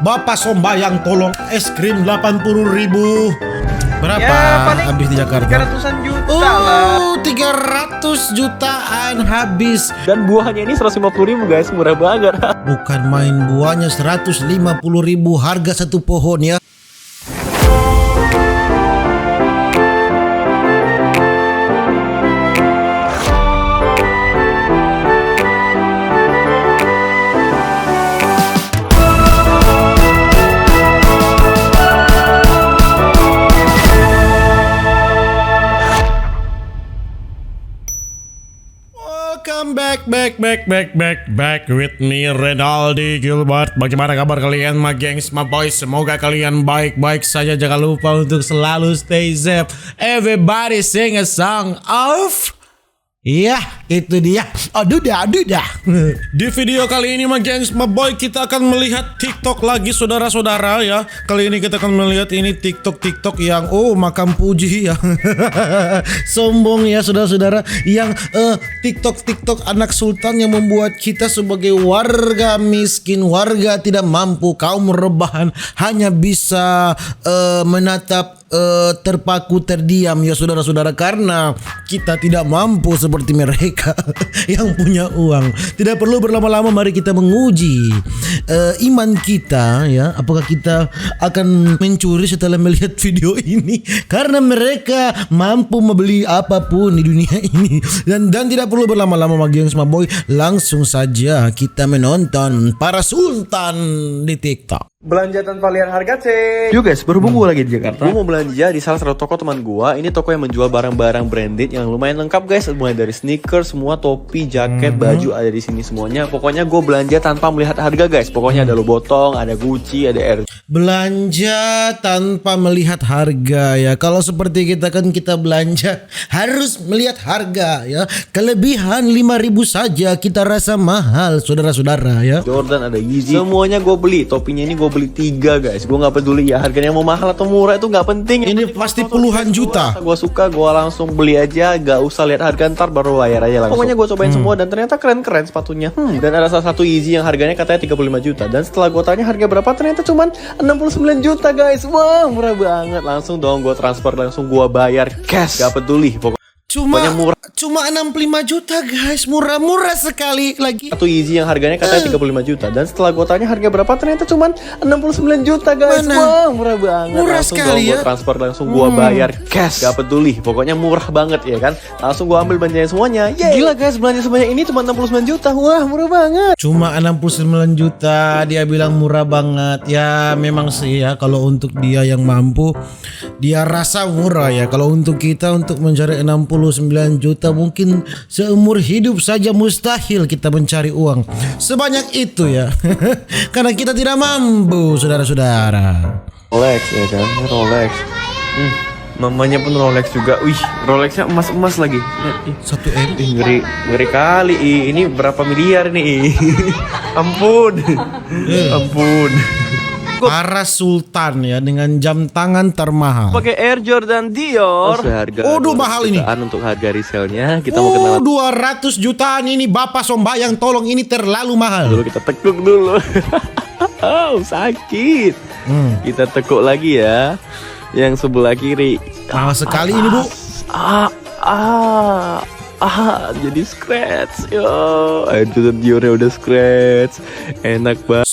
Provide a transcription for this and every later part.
Bapak Sombayang tolong es krim 80.000. Berapa Ya, habis di Jakarta? 300-an juta lah. 300 jutaan habis. Dan buahnya ini 150.000 guys, murah banget. Bukan main, buahnya 150.000 harga satu pohon ya. Welcome back with me Renaldi Gilbert. Bagaimana kabar kalian, my gengs, my boys? Semoga kalian baik-baik saja. Jangan lupa untuk selalu stay safe. Everybody sing a song of... Iya, itu dia. Aduh dah. Di video kali ini, my gengs, my boy, kita akan melihat TikTok lagi, saudara-saudara ya. Kali ini kita akan melihat ini TikTok yang makam puji ya. Sombong ya, saudara-saudara. Yang TikTok anak sultan yang membuat kita sebagai warga miskin, warga tidak mampu, kaum rebahan hanya bisa menatap terpaku terdiam ya saudara-saudara, karena kita tidak mampu seperti mereka yang punya uang. Tidak perlu berlama-lama, mari kita menguji iman kita ya, apakah kita akan mencuri setelah melihat video ini, karena mereka mampu membeli apapun di dunia ini. Dan tidak perlu berlama-lama, bagi yang boy, langsung saja kita menonton para sultan di TikTok. Belanja tanpa lihat harga, cek. Yo guys, berhubung gue lagi di Jakarta, gue mau belanja di salah satu toko teman gue. Ini toko yang menjual barang-barang branded yang lumayan lengkap guys. Mulai dari sneakers, semua topi, jaket, baju ada di sini semuanya. Pokoknya gue belanja tanpa melihat harga guys. Pokoknya ada Louboutin, ada Gucci, ada Air. Belanja tanpa melihat harga ya. Kalau seperti kita belanja harus melihat harga ya. Kelebihan 5.000 saja kita rasa mahal, saudara-saudara ya. Jordan, ada Yeezy. Semuanya gue beli. Topinya ini gue beli 3 guys. Gue nggak peduli ya harganya mau mahal atau murah, itu nggak penting. Ini pasti puluhan juta. Gue suka, gue langsung beli aja, gak usah lihat harga, ntar baru bayar aja langsung. Pokoknya gue cobain semua dan ternyata keren-keren sepatunya. Dan ada salah satu Yeezy yang harganya katanya 35 juta. Dan setelah gue tanya harga berapa, ternyata cuman 69 juta guys. Wah, murah banget. Langsung dong gue transfer, langsung gue bayar cash. Gak peduli pokoknya. Cuma 65 juta guys, murah sekali lagi. Satu Yeezy yang harganya katanya 35 juta. Dan setelah gue tanya harga berapa, ternyata cuman 69 juta guys. Wah, murah banget. Murah langsung sekali gue transfer, langsung gue bayar cash. Gak peduli, pokoknya murah banget ya kan. Langsung gue ambil belanjanya semuanya. Gila guys, belanja sebanyak ini cuma 69 juta. Wah, murah banget. Cuma 69 juta, dia bilang murah banget. Ya memang sih ya, kalau untuk dia yang mampu, dia rasa murah ya. Kalau untuk kita, untuk mencari 69 juta mungkin seumur hidup saja mustahil kita mencari uang sebanyak itu ya. Karena kita tidak mampu, saudara-saudara. Rolex ya kan, Rolex. Mamanya pun Rolex juga. Wih, Rolexnya emas-emas lagi. 1M. Ngeri kali. Ini berapa miliar nih? Ampun. Ampun. Para sultan ya, dengan jam tangan termahal. Pakai Air Jordan Dior. Seharga mahal ini. Untuk harga resellnya kita mau kenalan. 200 jutaan ini Bapak Sombayang, tolong, ini terlalu mahal. Dulu kita tekuk dulu. Sakit. Kita tekuk lagi ya. Yang sebelah kiri. Mahal sekali ini, Bu. Jadi scratch. Yo, Air Jordan Diornya udah scratch. Enak banget.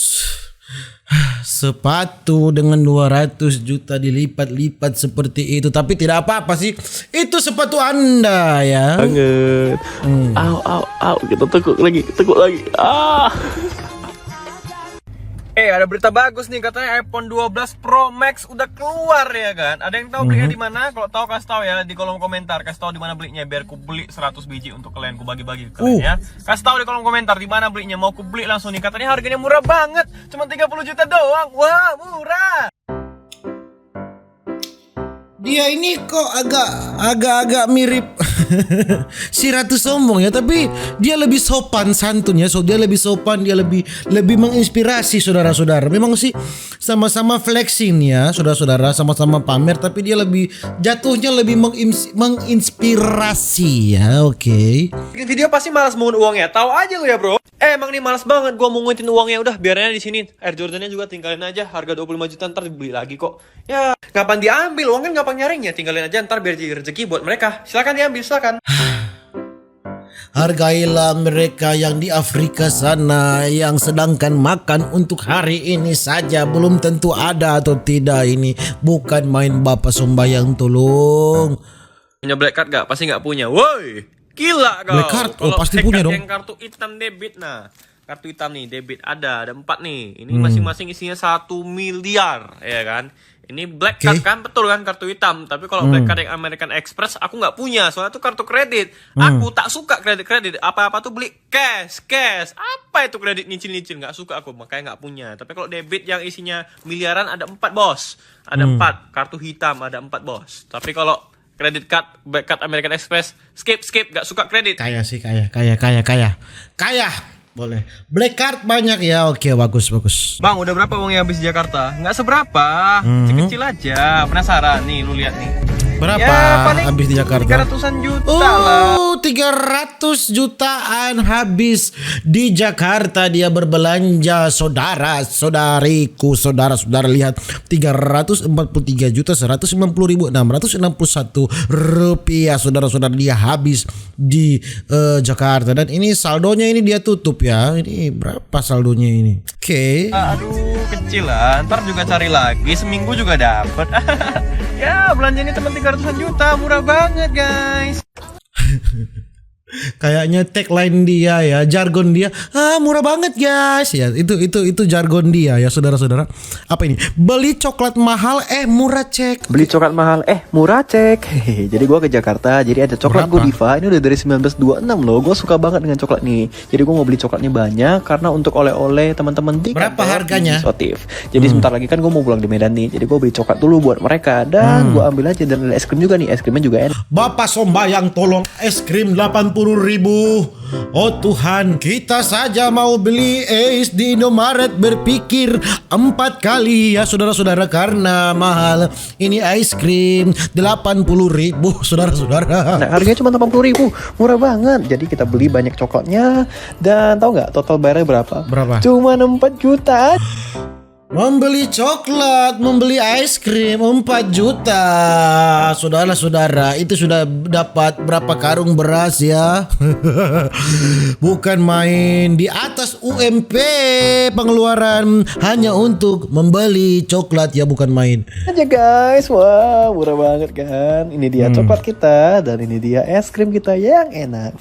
Sepatu dengan 200 juta dilipat-lipat seperti itu, tapi tidak apa-apa sih. Itu sepatu Anda ya. Banget. Au. Kita tekuk lagi. Ada berita bagus nih, katanya iPhone 12 Pro Max udah keluar ya kan. Ada yang tahu belinya di mana? Kalau tahu kasih tahu ya di kolom komentar. Kasih tahu di mana belinya biar ku beli 100 biji untuk kalian, ku bagi-bagi ke kalian ya. Kasih tahu di kolom komentar di mana belinya, mau ku beli langsung nih. Katanya harganya murah banget, cuma 30 juta doang. Wah, murah. Dia ini kok agak-agak mirip Si Ratu sombong ya, tapi dia lebih sopan santun ya. So dia lebih sopan, dia lebih menginspirasi saudara-saudara. Memang sih sama-sama flexing ya, saudara-saudara, sama-sama pamer, tapi dia lebih jatuhnya lebih menginspirasi ya. Oke. Bikin video pasti malas mungut uangnya. Tahu aja lu ya, bro. Emang nih malas banget gua mungutin uangnya. Udah biarin aja di sini. Air Jordannya juga tinggalin aja. Harga 25 juta ntar dibeli lagi kok. Ya, kapan diambil? Uang kan gampang nyarinya. Tinggalin aja ntar biar jadi rezeki buat mereka. Silakan diambil, silakan. Hargailah mereka yang di Afrika sana, yang sedangkan makan untuk hari ini saja belum tentu ada atau tidak. Ini bukan main Bapak Sombayang, tolong. Punya black card gak? Pasti gak punya. Woi, gila kau. Black card? Oh, Kalau pasti black punya card dong. yang kartu hitam debit, nah. Kartu hitam nih, debit ada 4 nih. Ini masing-masing isinya 1 miliar, ya kan? Ini black card kan, betul kan, kartu hitam. Tapi kalau black card yang American Express aku nggak punya, soalnya itu kartu kredit. Aku tak suka kredit. Apa-apa tuh beli cash. Apa itu kredit nyicil-nyicil? Nggak suka aku, makanya nggak punya. Tapi kalau debit yang isinya miliaran ada 4 bos. Ada 4 kartu hitam, ada 4 bos. Tapi kalau kredit card, black card American Express, skip, nggak suka kredit. Kaya sih, kaya. Boleh. Black card banyak ya. Oke, bagus. Bang, udah berapa uangnya habis di Jakarta? Nggak seberapa, kecil aja. Penasaran nih, lu lihat nih. Berapa Ya, paling habis di Jakarta? 300-an juta lah. 300 jutaan habis di Jakarta dia berbelanja, saudara-saudariku, saudara-saudara, lihat 343.190.661 rupiah, saudara-saudara, dia habis di Jakarta. Dan ini saldonya ini dia tutup ya. Ini berapa saldonya ini? Oke. Aduh, kecil lah. Ntar juga cari lagi, seminggu juga dapat. Ya, belanja ini teman 300-an juta, murah banget guys. Kayaknya tagline dia ya, jargon dia, murah banget guys ya. Itu jargon dia ya, saudara-saudara. Apa ini? Beli coklat mahal murah cek. Beli coklat mahal, murah cek. Hehehe. Jadi gua ke Jakarta, jadi ada coklat Berapa? Godiva. Ini udah dari 1926 loh. Gua suka banget dengan coklat nih. Jadi gua mau beli coklatnya banyak karena untuk oleh-oleh teman-teman di Berapa kantor harganya? di Sotif. Jadi sebentar lagi kan gua mau pulang di Medan nih. Jadi gua beli coklat dulu buat mereka dan gua ambil aja, dan ada es krim juga nih. Es krimnya juga enak. Bapak Sombayang tolong, es krim 80.000. Oh Tuhan, kita saja mau beli es di Indomaret berpikir 4 kali ya saudara-saudara, karena mahal. Ini es krim 80.000 saudara-saudara. Nah, harganya cuma 80.000, murah banget. Jadi kita beli banyak coklatnya, dan tahu nggak total bayarnya berapa? Berapa? Cuma 4 juta. Membeli coklat, membeli es krim 4 juta. Saudara-saudara, itu sudah dapat berapa karung beras ya. Bukan main, di atas UMP pengeluaran hanya untuk membeli coklat ya, bukan main. Aja guys, wah murah banget kan. Ini dia coklat kita, dan ini dia es krim kita yang enak.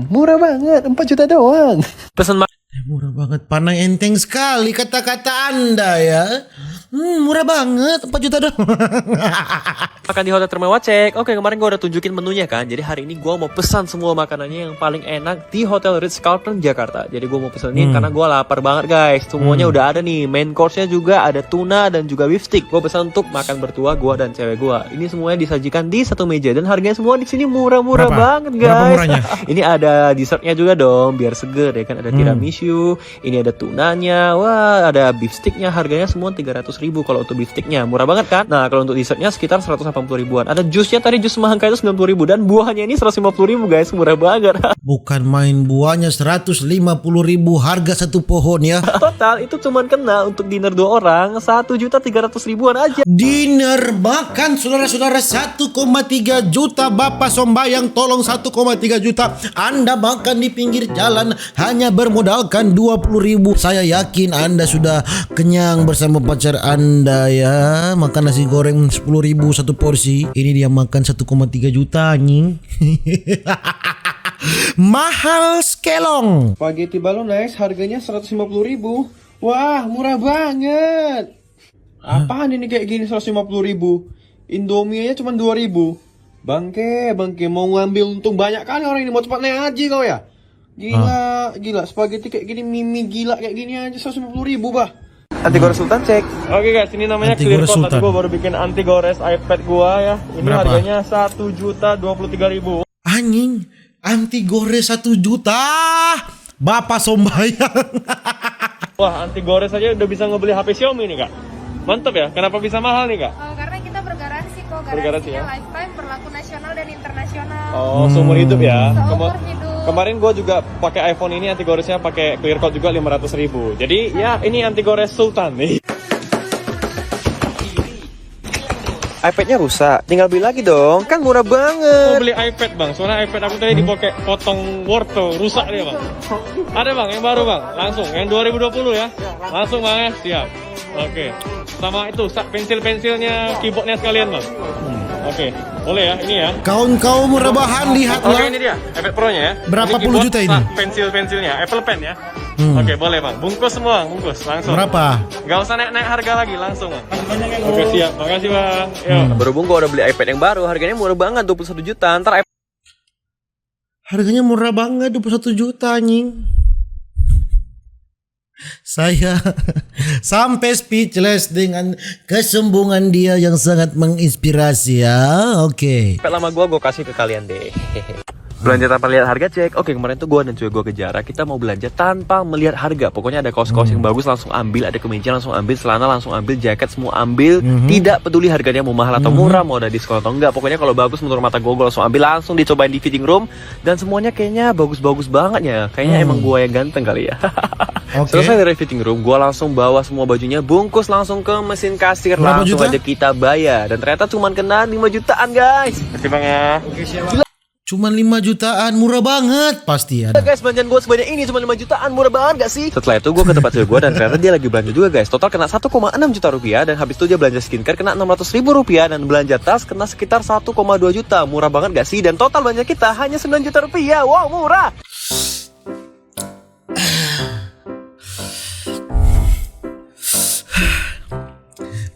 Murah banget, 4 juta doang. Pesan Murah banget, pandai enteng sekali kata-kata Anda ya. Murah banget, 4 juta doang. makan di hotel termewah cek. Oke, kemarin gue udah tunjukin menunya kan. Jadi hari ini gue mau pesan semua makanannya yang paling enak di Hotel Ritz-Carlton Jakarta. Jadi gue mau pesenin karena gue lapar banget guys. Semuanya udah ada nih. Main course-nya juga ada tuna dan juga beef stick. Gue pesan untuk makan berdua, gue dan cewek gue. Ini semuanya disajikan di satu meja dan harganya semua di sini murah-murah banget guys. Berapa murahnya? Ini ada dessertnya juga dong, biar seger ya kan. Ada tiramisu, ini ada tunanya, wah ada beef sticknya. Harganya semua 300.000 kalau untuk beef sticknya, murah banget kan. Nah kalau untuk dessertnya sekitar 180.000-an. Ada jusnya tadi, jus semangka itu 90.000 dan buahnya ini 150.000 guys, murah banget. Bukan main, buahnya 150.000, harga satu pohon ya. Total itu cuman kena untuk dinner 2 orang 1.300.000-an aja. Dinner makan saudara-saudara 1,3 juta. Bapak Sombayang tolong, 1,3 juta. Anda makan di pinggir jalan hanya bermodalkan 20.000. Saya yakin Anda sudah kenyang bersama pacar Anda ya. Makan nasi goreng 10.000 satu porsi. Ini dia makan 1,3 juta anjing. Mahal skelong. Spaghetti bolognese harganya 150.000. Wah, murah banget. Apaan ini kayak gini 150.000? Indomie aja cuma 2.000. Bangke mau ngambil untung banyak kali orang ini, mau cepat naik haji kau ya. Gila, spaghetti kayak gini, mie gila kayak gini aja 150.000 bah. Anti gores Sultan cek. Oke guys, ini namanya Anti clear gores code. Tadi Sultan. gua baru bikin anti gores iPad gua ya. Ini Berapa? harganya 1.023.000. Anjing, anti gores 1 juta. Bapak sombayang. Wah, anti gores aja udah bisa ngebeli HP Xiaomi nih kak. Mantap ya, kenapa bisa mahal nih kak? Karena kita bergaransi kok, Bergaransi garansinya ya? lifetime, berlaku nasional dan internasional. Oh, seumur hidup ya. Seumur hidup. Kemarin gue juga pakai iPhone ini anti goresnya pakai clear coat juga 500.000. Jadi ya ini anti gores Sultan nih. iPadnya rusak, tinggal beli lagi dong, kan murah Mau banget. beli iPad bang, soalnya iPad aku tadi dipakai potong wortel, rusak dia bang. Ada bang, yang baru bang, langsung, yang 2020 ya, langsung bang ya, siap. Oke, sama itu pensil-pensilnya, keyboardnya sekalian bang. Oke, boleh ya, ini ya. Kaum rebahan Oke, lihatlah. ini dia, iPad Pro-nya ya. Berapa Ini puluh keyboard, juta ini? Pensil-pensilnya, Apple Pen ya. Oke, boleh bang, bungkus semua, bungkus, langsung. Berapa? Gak usah naik-naik harga lagi, langsung bang. Oke, siap, makasih bang. Yuk. Berhubung gue udah beli iPad yang baru, harganya murah banget, 21 juta. Ntar Harganya murah banget, 21 juta anjing. Saya sampai speechless dengan kesombongan dia yang sangat menginspirasi ya. Oke. iPad lama gue kasih ke kalian deh. Belanja tanpa lihat harga cek. Oke, kemarin tuh gue dan cuy gue ke Zara, kita mau belanja tanpa melihat harga. Pokoknya ada kaos-kaos yang bagus langsung ambil, ada kemeja langsung ambil, celana langsung ambil, jaket semua ambil. Tidak peduli harganya mau mahal atau murah, mau ada diskon atau enggak. Pokoknya kalau bagus menurut mata gue langsung ambil, langsung dicobain di fitting room. Dan semuanya kayaknya bagus-bagus banget ya. Kayaknya emang gue yang ganteng kali ya. Oke. Selesai dari fitting room, gue langsung bawa semua bajunya, bungkus langsung ke mesin kasir. Berapa Langsung juta? aja kita bayar. Dan ternyata cuma kena 5 jutaan guys. Makasih bang ya. Cuman 5 jutaan, murah banget pasti ada. Guys, belanjaan gue sebanyak ini cuma 5 jutaan, murah banget gak sih? Setelah itu gue ke tempat cewek gue dan ternyata dia lagi belanja juga guys. Total kena 1,6 juta rupiah dan habis itu dia belanja skincare kena 600.000 rupiah dan belanja tas kena sekitar 1,2 juta. Murah banget gak sih? Dan total belanja kita hanya 9 juta rupiah. Wow, murah!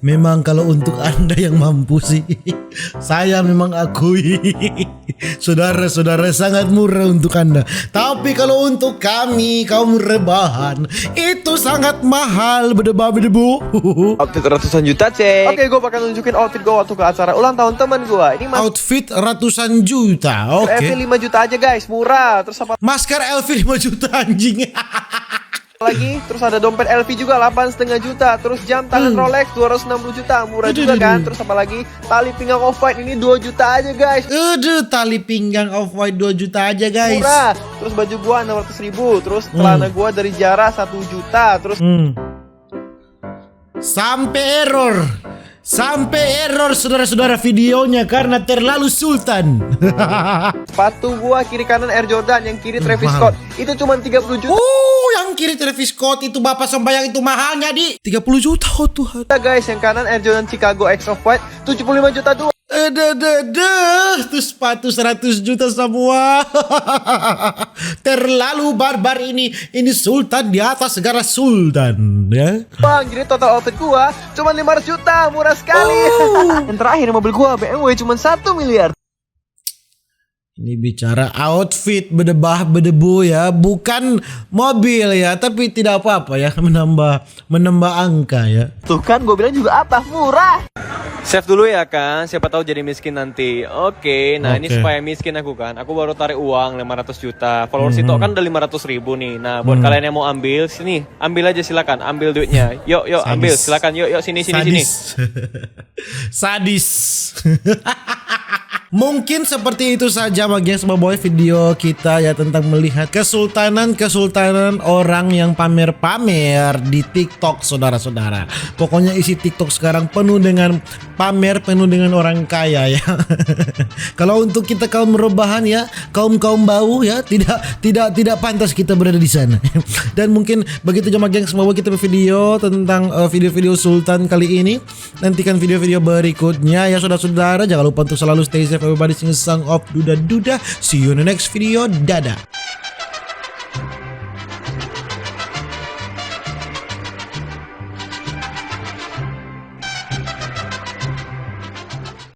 Memang kalau untuk Anda yang mampu sih, saya memang akui saudara-saudara sangat murah untuk Anda. Tapi kalau untuk kami kaum rebahan itu sangat mahal berdebu. Outfit ratusan juta cek. Oke, gue bakal nunjukin outfit gue waktu ke acara ulang tahun teman gue. Ini Outfit ratusan juta. Oke. LV 5 juta aja guys, murah. Terus apa Masker LV 5 juta anjing. lagi? Terus ada dompet LV juga 8,5 juta. Terus jam tangan Rolex 260 juta, murah juga kan. Terus apa lagi? Tali pinggang Off-White ini 2 juta aja guys. Aduh, tali pinggang Off-White 2 juta aja guys. Murah. Terus baju gua 600.000. Terus celana gua dari Zara 1 juta. Terus Sampai error saudara-saudara videonya karena terlalu sultan. sepatu gua kiri kanan Air Jordan, yang kiri Travis Mahal. Scott. Itu cuma 30 juta. Yang kiri Travis Scott itu bapak sembayang itu mahalnya di 30 juta oh Tuhan. Guys, yang kanan Air Jordan Chicago X Off-White 75 juta doang. Tuh sepatu 100 juta semua. Terlalu barbar ini. Ini sultan di atas segala sultan ya. Bang, jadi total outfit gua cuma 500 juta, murah sekali. Yang terakhir mobil gua BMW cuma 1 miliar. Ini bicara outfit berdebu ya, bukan mobil ya, tapi tidak apa-apa ya, menambah angka ya. Tuh kan gue bilang juga apa, murah. Save dulu ya kan, siapa tahu jadi miskin nanti. Oke, nah ini Oke. supaya miskin aku kan. Aku baru tarik uang 500 juta. Followers itu kan udah 500.000 nih. Nah, buat kalian yang mau ambil, sini, ambil aja silakan, ambil duitnya. Yuk, ambil, silakan. Yuk, sini. Sadis. Mungkin seperti itu saja gengs boy video kita ya tentang melihat kesultanan orang yang pamer-pamer di TikTok saudara-saudara. Pokoknya isi TikTok sekarang penuh dengan pamer, penuh dengan orang kaya ya. Kalau untuk kita kaum rebahan ya, kaum bau ya, tidak pantas kita berada di sana. Dan mungkin begitu aja gengs boy kita video tentang video-video sultan kali ini. Nantikan video-video berikutnya ya saudara-saudara. Jangan lupa untuk selalu stay safe. Everybody sing a song of Duda Duda. See you in the next video. Dadah.